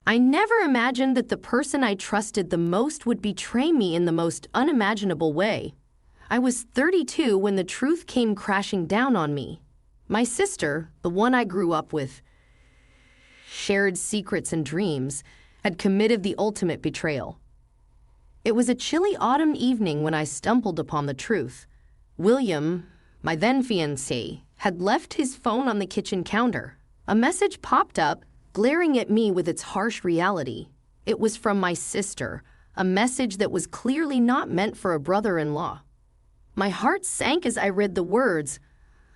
I never imagined that the person I trusted the most would betray me in the most unimaginable way. I was 32 when the truth came crashing down on me. My sister, the one I grew up with, shared secrets and dreams, had committed the ultimate betrayal. It was a chilly autumn evening when I stumbled upon the truth. William, my then fiancé, had left his phone on the kitchen counter. A message popped up, glaring at me with its harsh reality. It was from my sister, a message that was clearly not meant for a brother-in-law. My heart sank as I read the words,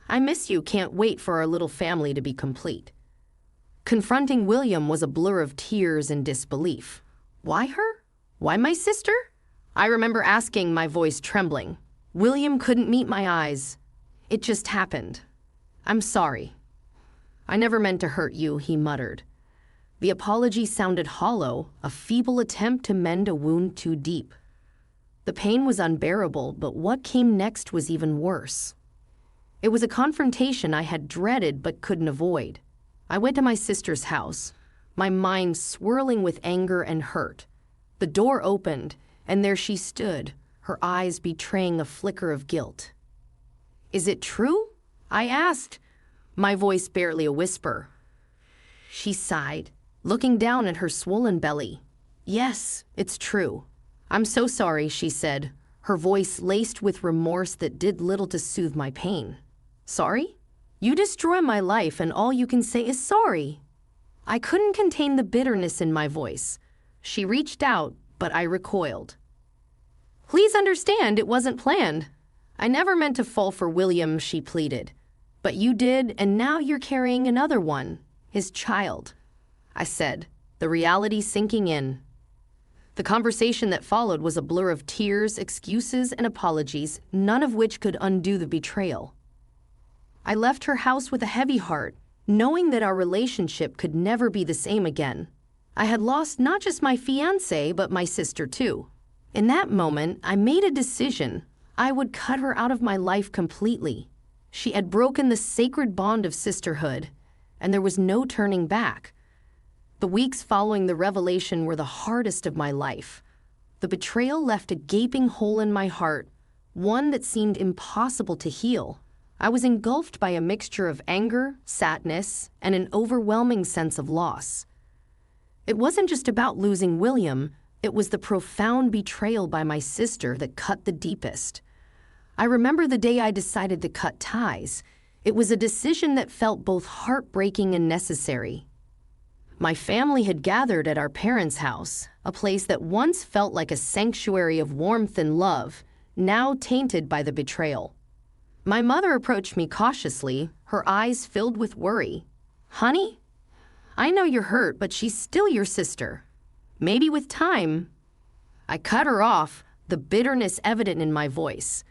"I miss you, can't wait for our little family to be complete." Confronting William was a blur of tears and disbelief. Why her? Why my sister? I remember asking, my voice trembling. William couldn't meet my eyes. "It just happened. I'm sorry. I never meant to hurt you," he muttered. The apology sounded hollow, a feeble attempt to mend a wound too deep. The pain was unbearable, but what came next was even worse. It was a confrontation I had dreaded but couldn't avoid. I went to my sister's house, my mind swirling with anger and hurt. The door opened, and there she stood, her eyes betraying a flicker of guilt. "Is it true?" I asked, my voice barely a whisper. She sighed, looking down at her swollen belly. "Yes, it's true. I'm so sorry," she said, her voice laced with remorse that did little to soothe my pain. "Sorry? You destroy my life and all you can say is sorry." I couldn't contain the bitterness in my voice. She reached out, but I recoiled. "Please understand, it wasn't planned. I never meant to fall for William," she pleaded. "But you did, and now you're carrying another one, his child," I said, the reality sinking in. The conversation that followed was a blur of tears, excuses, and apologies, none of which could undo the betrayal. I left her house with a heavy heart, knowing that our relationship could never be the same again. I had lost not just my fiancé, but my sister too. In that moment, I made a decision. I would cut her out of my life completely. She had broken the sacred bond of sisterhood, and there was no turning back. The weeks following the revelation were the hardest of my life. The betrayal left a gaping hole in my heart, one that seemed impossible to heal. I was engulfed by a mixture of anger, sadness, and an overwhelming sense of loss. It wasn't just about losing William, it was the profound betrayal by my sister that cut the deepest. I remember the day I decided to cut ties. It was a decision that felt both heartbreaking and necessary. My family had gathered at our parents' house, a place that once felt like a sanctuary of warmth and love, now tainted by the betrayal. My mother approached me cautiously, her eyes filled with worry. "Honey, I know you're hurt, but she's still your sister. Maybe with time." I cut her off, the bitterness evident in my voice.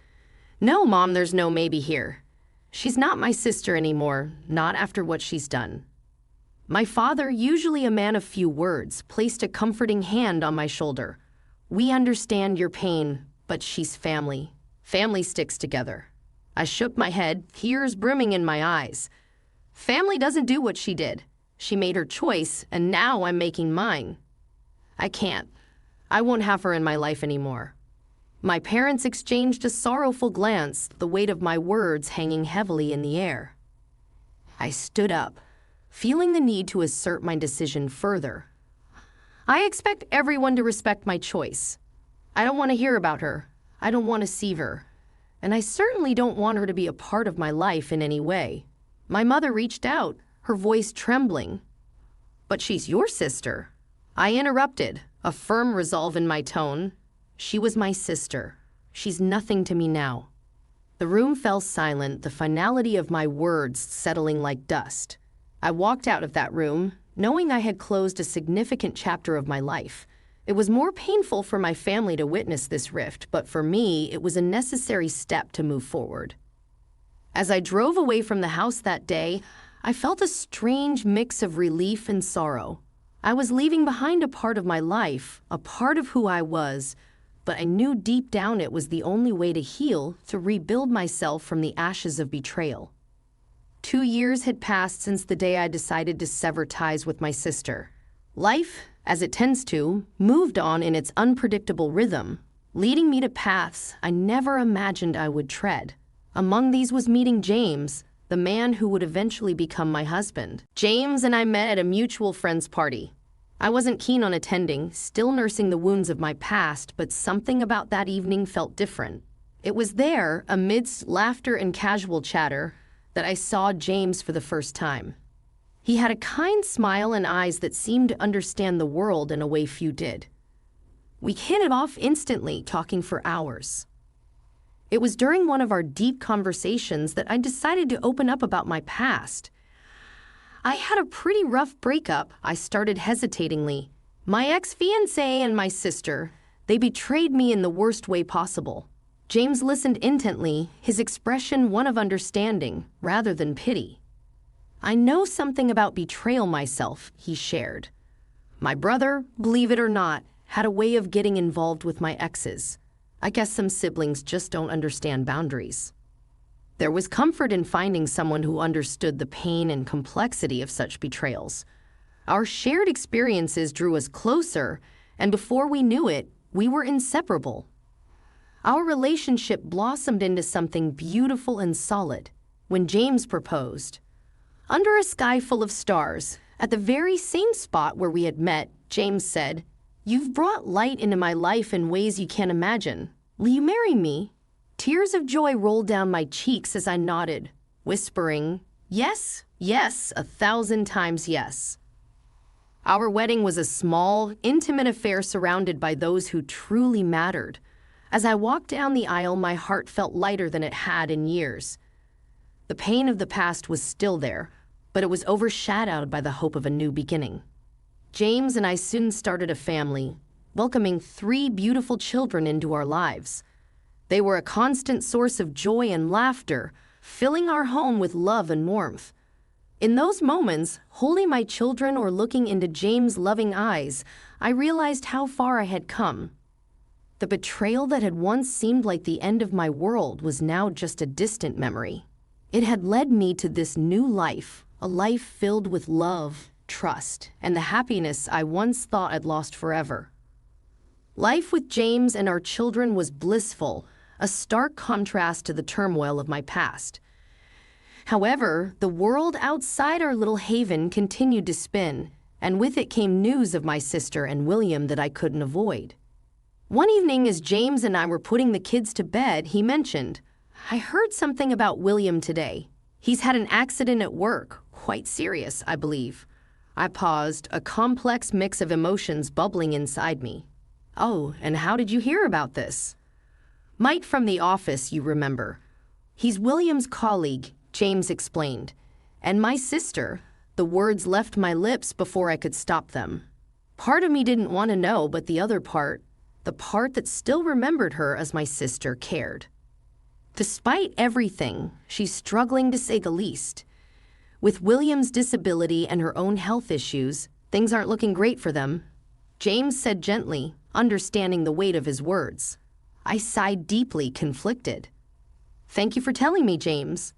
"No, Mom, there's no maybe here. She's not my sister anymore, not after what she's done." My father, usually a man of few words, placed a comforting hand on my shoulder. "We understand your pain, but she's family. Family sticks together." I shook my head, tears brimming in my eyes. Family doesn't do what she did. She made her choice, and now I'm making mine. I can't. I won't have her in my life anymore. My parents exchanged a sorrowful glance, the weight of my words hanging heavily in the air. I stood up, feeling the need to assert my decision further. "I expect everyone to respect my choice. I don't want to hear about her. I don't want to see her. And I certainly don't want her to be a part of my life in any way." My mother reached out, her voice trembling. "But she's your sister." I interrupted, a firm resolve in my tone. "She was my sister. She's nothing to me now." The room fell silent, the finality of my words settling like dust. I walked out of that room, knowing I had closed a significant chapter of my life. It was more painful for my family to witness this rift, but for me, it was a necessary step to move forward. As I drove away from the house that day, I felt a strange mix of relief and sorrow. I was leaving behind a part of my life, a part of who I was, but I knew deep down it was the only way to heal, to rebuild myself from the ashes of betrayal. 2 years had passed since the day I decided to sever ties with my sister. Life, as it tends to, moved on in its unpredictable rhythm, leading me to paths I never imagined I would tread. Among these was meeting James, the man who would eventually become my husband. James and I met at a mutual friend's party. I wasn't keen on attending, still nursing the wounds of my past, but something about that evening felt different. It was there, amidst laughter and casual chatter, that I saw James for the first time. He had a kind smile and eyes that seemed to understand the world in a way few did. We hit it off instantly, talking for hours. It was during one of our deep conversations that I decided to open up about my past. I had a pretty rough breakup, I started hesitatingly. My ex-fiancé and my sister, they betrayed me in the worst way possible. James listened intently, his expression one of understanding rather than pity. I know something about betrayal myself, he shared. My brother, believe it or not, had a way of getting involved with my exes. I guess some siblings just don't understand boundaries. There was comfort in finding someone who understood the pain and complexity of such betrayals. Our shared experiences drew us closer, and before we knew it, we were inseparable. Our relationship blossomed into something beautiful and solid when James proposed. Under a sky full of stars, at the very same spot where we had met, James said, "You've brought light into my life in ways you can't imagine. Will you marry me?" Tears of joy rolled down my cheeks as I nodded, whispering, "Yes, yes, 1,000 times yes." Our wedding was a small, intimate affair surrounded by those who truly mattered. As I walked down the aisle, my heart felt lighter than it had in years. The pain of the past was still there, but it was overshadowed by the hope of a new beginning. James and I soon started a family, welcoming 3 beautiful children into our lives. They were a constant source of joy and laughter, filling our home with love and warmth. In those moments, holding my children or looking into James' loving eyes, I realized how far I had come. The betrayal that had once seemed like the end of my world was now just a distant memory. It had led me to this new life, a life filled with love, trust, and the happiness I once thought I'd lost forever. Life with James and our children was blissful, a stark contrast to the turmoil of my past. However, the world outside our little haven continued to spin, and with it came news of my sister and William that I couldn't avoid. One evening, as James and I were putting the kids to bed, he mentioned, "I heard something about William today. He's had an accident at work, quite serious, I believe." I paused, a complex mix of emotions bubbling inside me. "Oh, and how did you hear about this?" "Mike from the office, you remember. He's William's colleague," James explained. "And my sister." The words left my lips before I could stop them. Part of me didn't want to know, but the other part, the part that still remembered her as my sister, cared. Despite everything, she's struggling to say the least. With William's disability and her own health issues, things aren't looking great for them, James said gently, understanding the weight of his words. I sighed deeply, conflicted. "Thank you for telling me, James."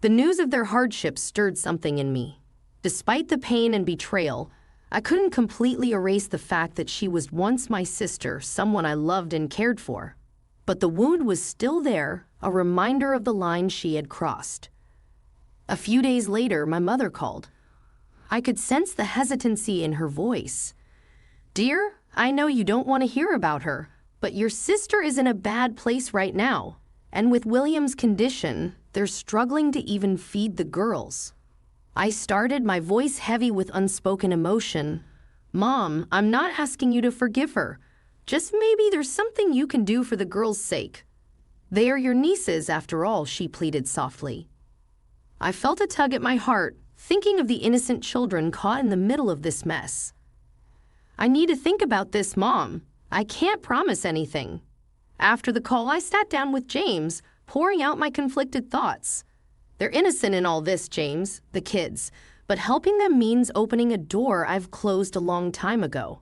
The news of their hardships stirred something in me. Despite the pain and betrayal, I couldn't completely erase the fact that she was once my sister, someone I loved and cared for. But the wound was still there, a reminder of the line she had crossed. A few days later, my mother called. I could sense the hesitancy in her voice. "Dear, I know you don't want to hear about her, but your sister is in a bad place right now. And with William's condition, they're struggling to even feed the girls." I started, my voice heavy with unspoken emotion. "Mom, I'm not asking you to forgive her. Just maybe there's something you can do for the girls' sake. They are your nieces, after all," she pleaded softly. I felt a tug at my heart, thinking of the innocent children caught in the middle of this mess. "I need to think about this, Mom. I can't promise anything." After the call, I sat down with James, pouring out my conflicted thoughts. "They're innocent in all this, James, the kids, but helping them means opening a door I've closed a long time ago."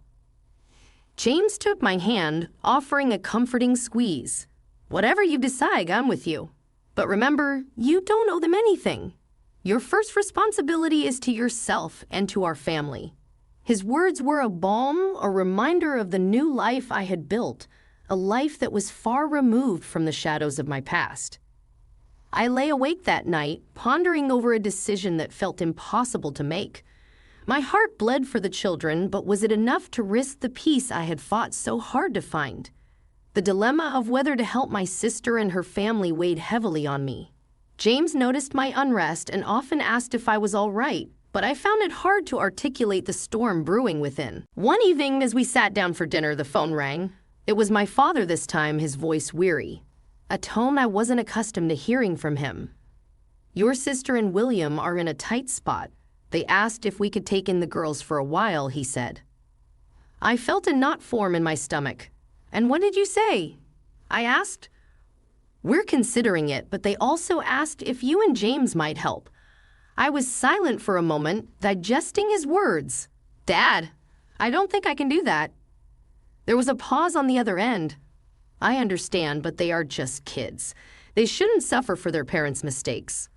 James took my hand, offering a comforting squeeze. "Whatever you decide, I'm with you. But remember, you don't owe them anything. Your first responsibility is to yourself and to our family." His words were a balm, a reminder of the new life I had built, a life that was far removed from the shadows of my past. I lay awake that night, pondering over a decision that felt impossible to make. My heart bled for the children, but was it enough to risk the peace I had fought so hard to find? The dilemma of whether to help my sister and her family weighed heavily on me. James noticed my unrest and often asked if I was all right, but I found it hard to articulate the storm brewing within. One evening, as we sat down for dinner, the phone rang. It was my father this time, his voice weary, a tone I wasn't accustomed to hearing from him. "Your sister and William are in a tight spot. They asked if we could take in the girls for a while," he said. I felt a knot form in my stomach. "And what did you say?" I asked. "We're considering it, but they also asked if you and James might help." I was silent for a moment, digesting his words. "Dad, I don't think I can do that." There was a pause on the other end. "I understand, but they are just kids. They shouldn't suffer for their parents' mistakes."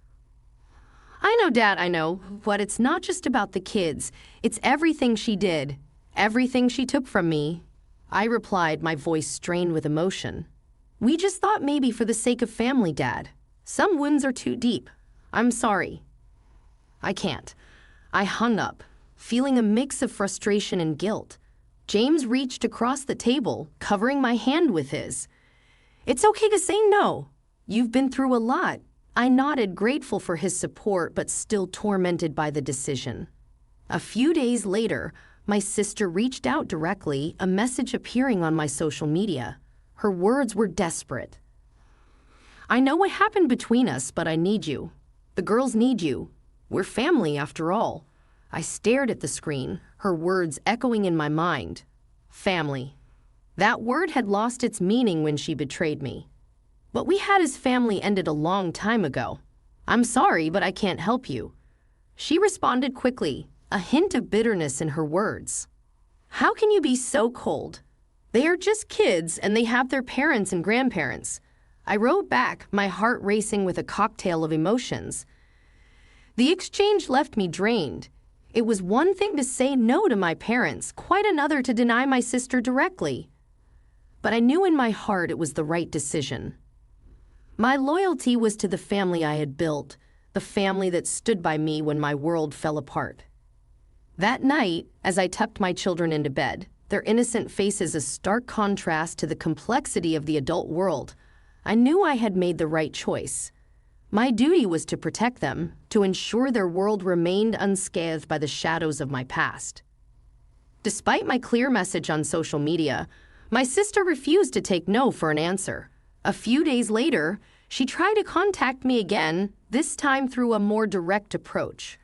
"I know, Dad, I know, but it's not just about the kids. It's everything she did, everything she took from me," I replied, my voice strained with emotion. "We just thought maybe for the sake of family, Dad. Some wounds are too deep. I'm sorry." "I can't." I hung up, feeling a mix of frustration and guilt. James reached across the table, covering my hand with his. "It's okay to say no. You've been through a lot." I nodded, grateful for his support, but still tormented by the decision. A few days later, my sister reached out directly, a message appearing on my social media. Her words were desperate. "I know what happened between us, but I need you. The girls need you. We're family, after all." I stared at the screen, her words echoing in my mind. Family. That word had lost its meaning when she betrayed me. What we had as family ended a long time ago. "I'm sorry, but I can't help you." She responded quickly, a hint of bitterness in her words. "How can you be so cold? They are just kids and they have their parents and grandparents." I wrote back, my heart racing with a cocktail of emotions. The exchange left me drained. It was one thing to say no to my parents, quite another to deny my sister directly. But I knew in my heart it was the right decision. My loyalty was to the family I had built, the family that stood by me when my world fell apart. That night, as I tucked my children into bed, their innocent faces a stark contrast to the complexity of the adult world, I knew I had made the right choice. My duty was to protect them, to ensure their world remained unscathed by the shadows of my past. Despite my clear message on social media, my sister refused to take no for an answer. A few days later, she tried to contact me again, this time through a more direct approach.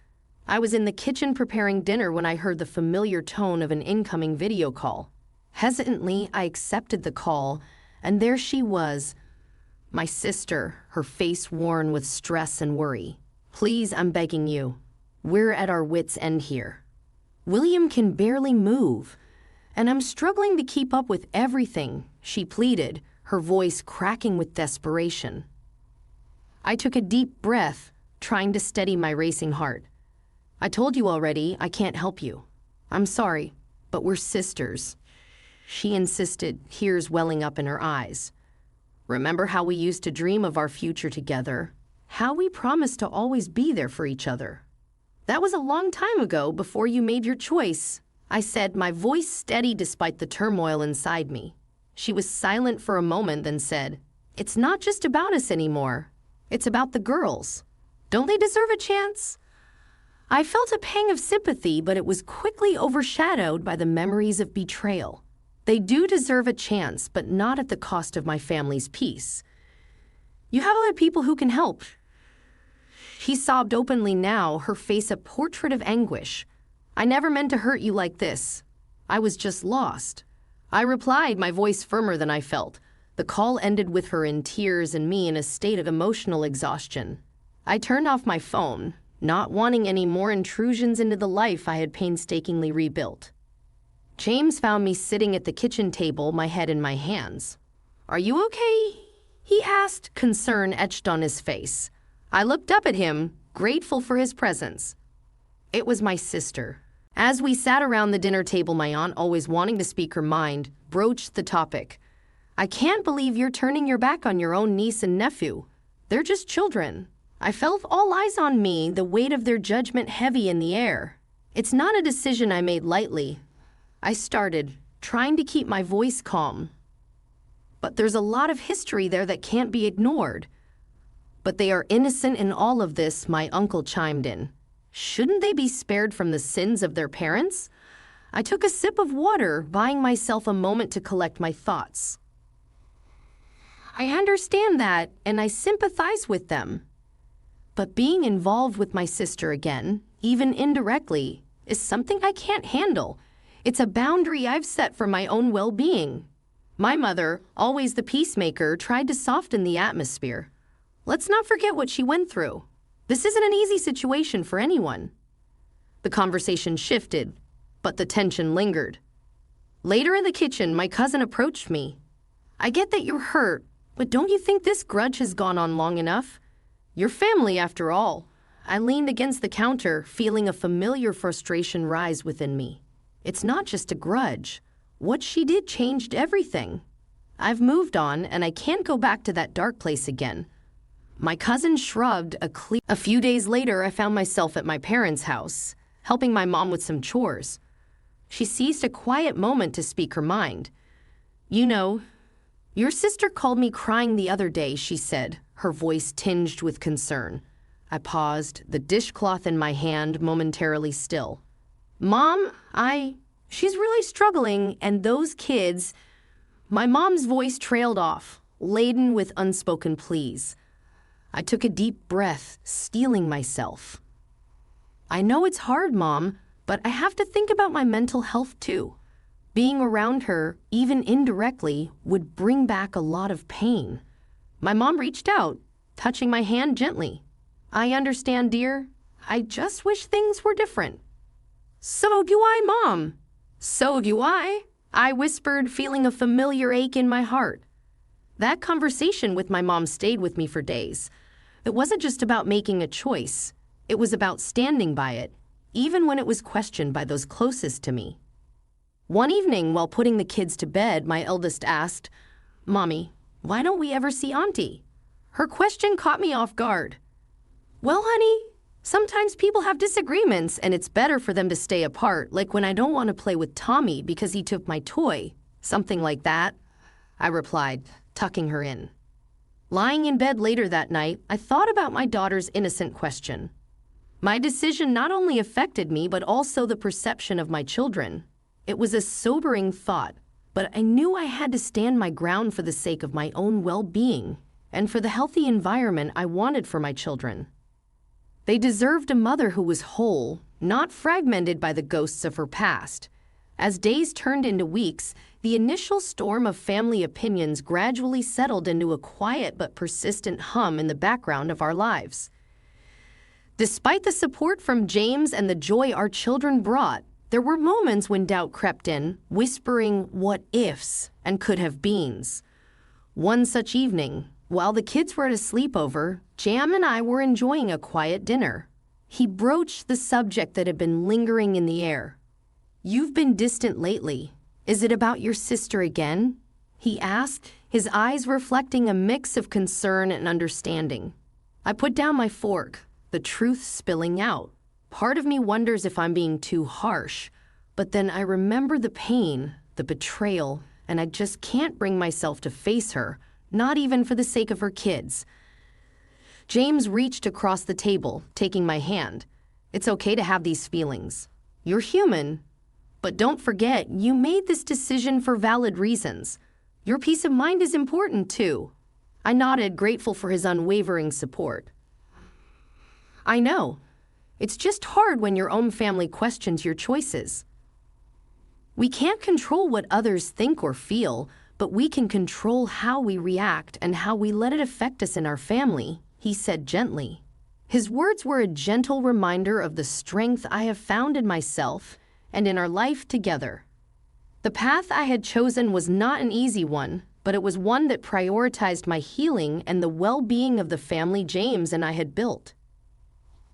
I was in the kitchen preparing dinner when I heard the familiar tone of an incoming video call. Hesitantly, I accepted the call, and there she was, my sister, her face worn with stress and worry. "Please, I'm begging you. We're at our wits' end here. William can barely move, and I'm struggling to keep up with everything," she pleaded, her voice cracking with desperation. I took a deep breath, trying to steady my racing heart. "I told you already, I can't help you. I'm sorry, but we're sisters," she insisted, tears welling up in her eyes. "Remember how we used to dream of our future together? How we promised to always be there for each other? That was a long time ago, before you made your choice," I said, my voice steady despite the turmoil inside me. She was silent for a moment, then said, "It's not just about us anymore. It's about the girls. Don't they deserve a chance?" I felt a pang of sympathy, but it was quickly overshadowed by the memories of betrayal. They do deserve a chance, but not at the cost of my family's peace. "You have other people who can help." She sobbed openly now, her face a portrait of anguish. "I never meant to hurt you like this. I was just lost," I replied, my voice firmer than I felt. The call ended with her in tears and me in a state of emotional exhaustion. I turned off my phone, not wanting any more intrusions into the life I had painstakingly rebuilt. James found me sitting at the kitchen table, my head in my hands. "Are you okay?" he asked, concern etched on his face. I looked up at him, grateful for his presence. It was my sister. As we sat around the dinner table, my aunt, always wanting to speak her mind, broached the topic. I can't believe you're turning your back on your own niece and nephew. They're just children. I felt all eyes on me, the weight of their judgment heavy in the air. It's not a decision I made lightly. I started, trying to keep my voice calm. But there's a lot of history there that can't be ignored. But they are innocent in all of this, my uncle chimed in. Shouldn't they be spared from the sins of their parents? I took a sip of water, buying myself a moment to collect my thoughts. I understand that, and I sympathize with them. But being involved with my sister again, even indirectly, is something I can't handle. It's a boundary I've set for my own well-being. My mother, always the peacemaker, tried to soften the atmosphere. Let's not forget what she went through. This isn't an easy situation for anyone. The conversation shifted, but the tension lingered. Later in the kitchen, my cousin approached me. I get that you're hurt, but don't you think this grudge has gone on long enough? Your family, after all. I leaned against the counter, feeling a familiar frustration rise within me. It's not just a grudge. What she did changed everything. I've moved on, and I can't go back to that dark place again. My cousin shrugged a few days later, I found myself at my parents' house, helping my mom with some chores. She seized a quiet moment to speak her mind. You know, your sister called me crying the other day, she said, her voice tinged with concern. I paused, the dishcloth in my hand momentarily still. Mom, she's really struggling, and those kids... My mom's voice trailed off, laden with unspoken pleas. I took a deep breath, steeling myself. I know it's hard, Mom, but I have to think about my mental health too. Being around her, even indirectly, would bring back a lot of pain. My mom reached out, touching my hand gently. I understand, dear. I just wish things were different. So do I, Mom. So do I whispered, feeling a familiar ache in my heart. That conversation with my mom stayed with me for days. It wasn't just about making a choice. It was about standing by it, even when it was questioned by those closest to me. One evening, while putting the kids to bed, my eldest asked, Mommy, why don't we ever see Auntie? Her question caught me off guard. Well, honey, sometimes people have disagreements, and it's better for them to stay apart, like when I don't want to play with Tommy because he took my toy. Something like that, I replied, tucking her in. Lying in bed later that night, I thought about my daughter's innocent question. My decision not only affected me, but also the perception of my children. It was a sobering thought, but I knew I had to stand my ground for the sake of my own well-being and for the healthy environment I wanted for my children. They deserved a mother who was whole, not fragmented by the ghosts of her past. As days turned into weeks, the initial storm of family opinions gradually settled into a quiet but persistent hum in the background of our lives. Despite the support from James and the joy our children brought, there were moments when doubt crept in, whispering what ifs and could have beens. One such evening, while the kids were at a sleepover, Jam and I were enjoying a quiet dinner. He broached the subject that had been lingering in the air. You've been distant lately. Is it about your sister again? He asked, his eyes reflecting a mix of concern and understanding. I put down my fork, the truth spilling out. Part of me wonders if I'm being too harsh, but then I remember the pain, the betrayal, and I just can't bring myself to face her, not even for the sake of her kids. James reached across the table, taking my hand. It's okay to have these feelings. You're human. But don't forget, you made this decision for valid reasons. Your peace of mind is important, too. I nodded, grateful for his unwavering support. I know. It's just hard when your own family questions your choices. We can't control what others think or feel, but we can control how we react and how we let it affect us in our family, he said gently. His words were a gentle reminder of the strength I have found in myself and in our life together. The path I had chosen was not an easy one, but it was one that prioritized my healing and the well-being of the family James and I had built.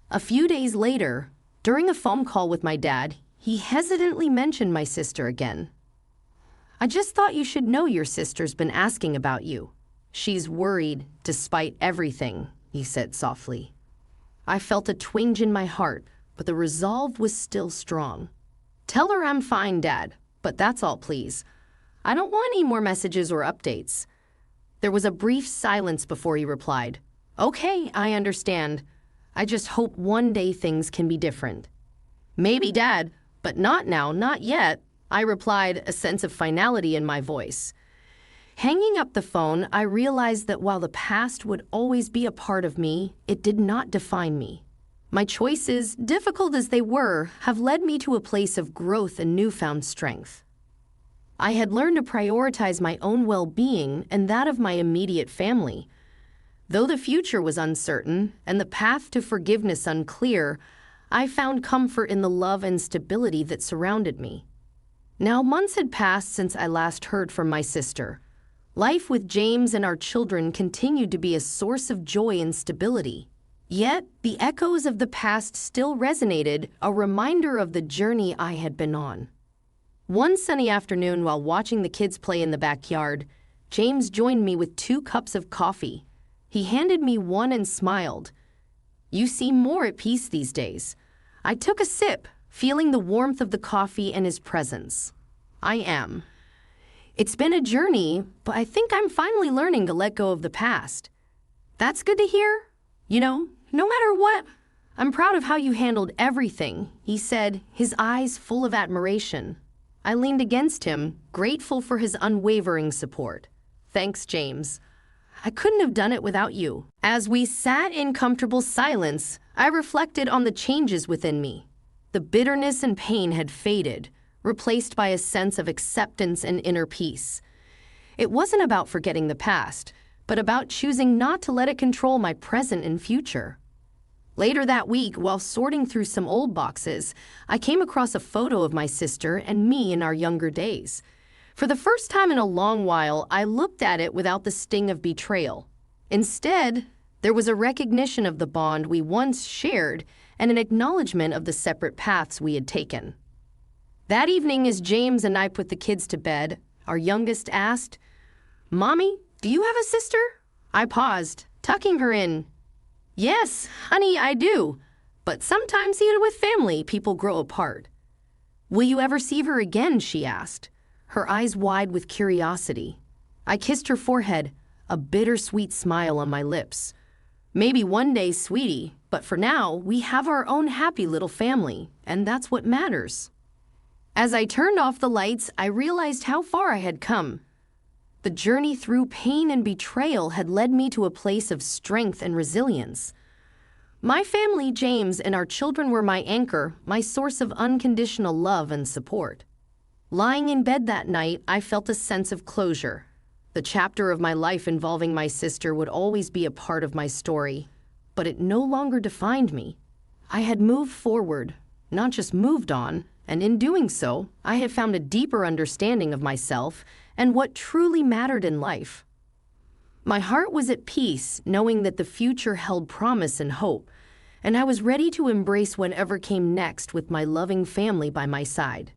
A few days later, during a phone call with my dad, He hesitantly mentioned my sister again. "I just thought you should know your sister's been asking about you. She's worried despite everything," he said softly. I felt a twinge in my heart, but the resolve was still strong. "Tell her I'm fine, Dad, but that's all, please. I don't want any more messages or updates." There was a brief silence before he replied, "Okay, I understand. I just hope one day things can be different." "Maybe, Dad, but not now, not yet," I replied, a sense of finality in my voice. Hanging up the phone, I realized that while the past would always be a part of me, it did not define me. My choices, difficult as they were, have led me to a place of growth and newfound strength. I had learned to prioritize my own well-being and that of my immediate family. Though the future was uncertain and the path to forgiveness unclear, I found comfort in the love and stability that surrounded me. Now, months had passed since I last heard from my sister. Life with James and our children continued to be a source of joy and stability. Yet, the echoes of the past still resonated, a reminder of the journey I had been on. One sunny afternoon, while watching the kids play in the backyard, James joined me with 2 cups of coffee. He handed me one and smiled. "You seem more at peace these days." I took a sip, feeling the warmth of the coffee and his presence. "I am. It's been a journey, but I think I'm finally learning to let go of the past." "That's good to hear. No matter what, I'm proud of how you handled everything," he said, his eyes full of admiration. I leaned against him, grateful for his unwavering support. "Thanks, James. I couldn't have done it without you." As we sat in comfortable silence, I reflected on the changes within me. The bitterness and pain had faded, replaced by a sense of acceptance and inner peace. It wasn't about forgetting the past, but about choosing not to let it control my present and future. Later that week, while sorting through some old boxes, I came across a photo of my sister and me in our younger days. For the first time in a long while, I looked at it without the sting of betrayal. Instead, there was a recognition of the bond we once shared and an acknowledgement of the separate paths we had taken. That evening, as James and I put the kids to bed, our youngest asked, "Mommy, do you have a sister?" I paused, tucking her in. "Yes, honey, I do. But sometimes even with family, people grow apart." "Will you ever see her again?" she asked, her eyes wide with curiosity. I kissed her forehead, a bittersweet smile on my lips. "Maybe one day, sweetie, but for now, we have our own happy little family, and that's what matters." As I turned off the lights, I realized how far I had come. The journey through pain and betrayal had led me to a place of strength and resilience. My family, James, and our children were my anchor, my source of unconditional love and support. Lying in bed that night, I felt a sense of closure. The chapter of my life involving my sister would always be a part of my story, but it no longer defined me. I had moved forward, not just moved on, and in doing so, I had found a deeper understanding of myself and what truly mattered in life. My heart was at peace, knowing that the future held promise and hope, and I was ready to embrace whatever came next with my loving family by my side.